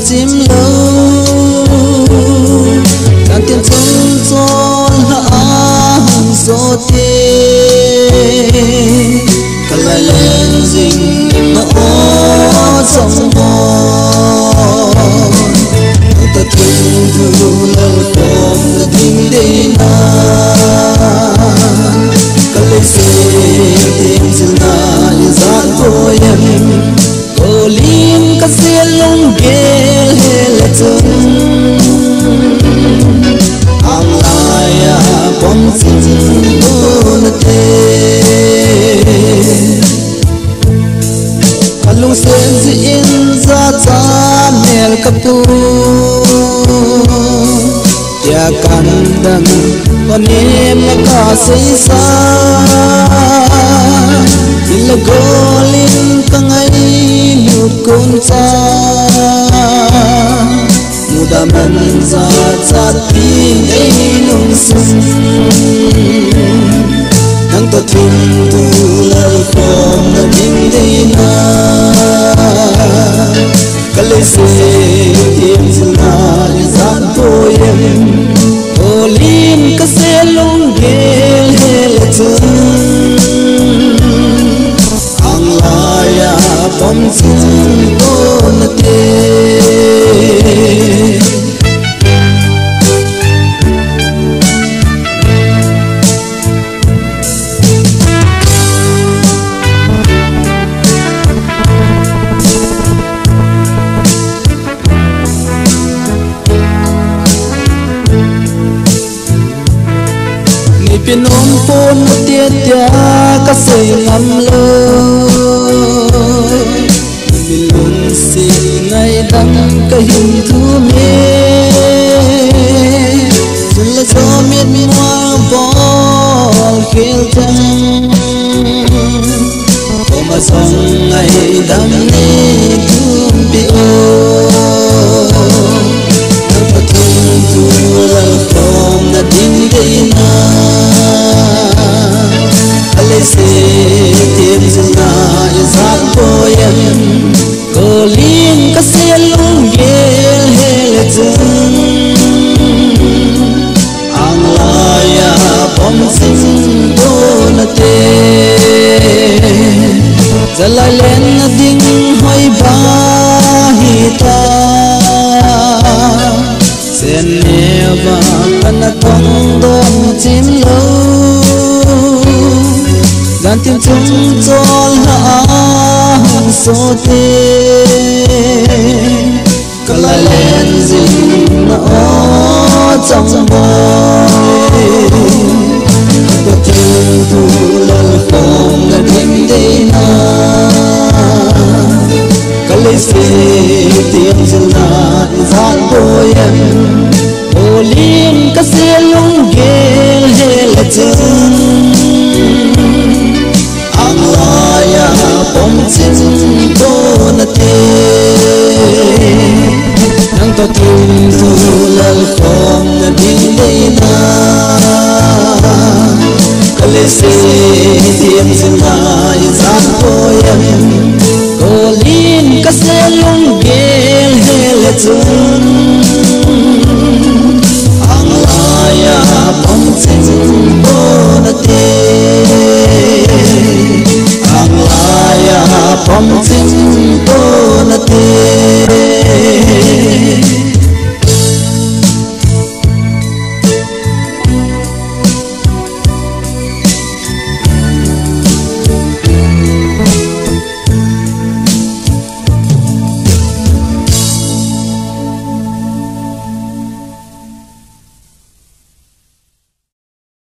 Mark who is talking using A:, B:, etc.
A: chim lâu càng tiền trong gió lãng gió tê cả lại lên dinh nó trong mòn ta thương thương lelkhom nading deina'n cả lấy tìm sự na như gian tôi em cô lim cả xe lông ghé lệ chân ang lại bom xin tôi tê kalung sen zin za cha mel katu tia kandan panem ka sei sa ilagolin kangai lut kun cha muda man za cha tin ei nung sun Nangtoh Thimthu lelkhom nading deina'n kalay tim sila izan tôi em olim kaselong gel helatan ang laya bom sin ko na te pinom pon tia tia ka sei ngam lo milung si ngai dam ka him thu me sun la so miet mi wa bol khel chang ko ma song ngai dam ni thum bi o Nangtoh Thimthu lelkhom nading deina'n tim sila izan tôi em cô lim cả xe lung ghé helatan ang laya bom sin ko na te zalai len nading hoi ba hita sen neva kana tong dom chim lo gan tim chung chol lãng gió tê cả lại lên dinh nó trong bồi Nangtoh Thimthu lelkhom nading deina'n cả lấy tìm sự na izan tôi em olim cả xe lung ghé helatan ang laya bom sin ko na te Nangtoh Thimthu lelkhom nading deina'n kalay tim sila izan tôi em cô lim cả xe lung ghé helatan ang laya bom sin ko na te ang laya bom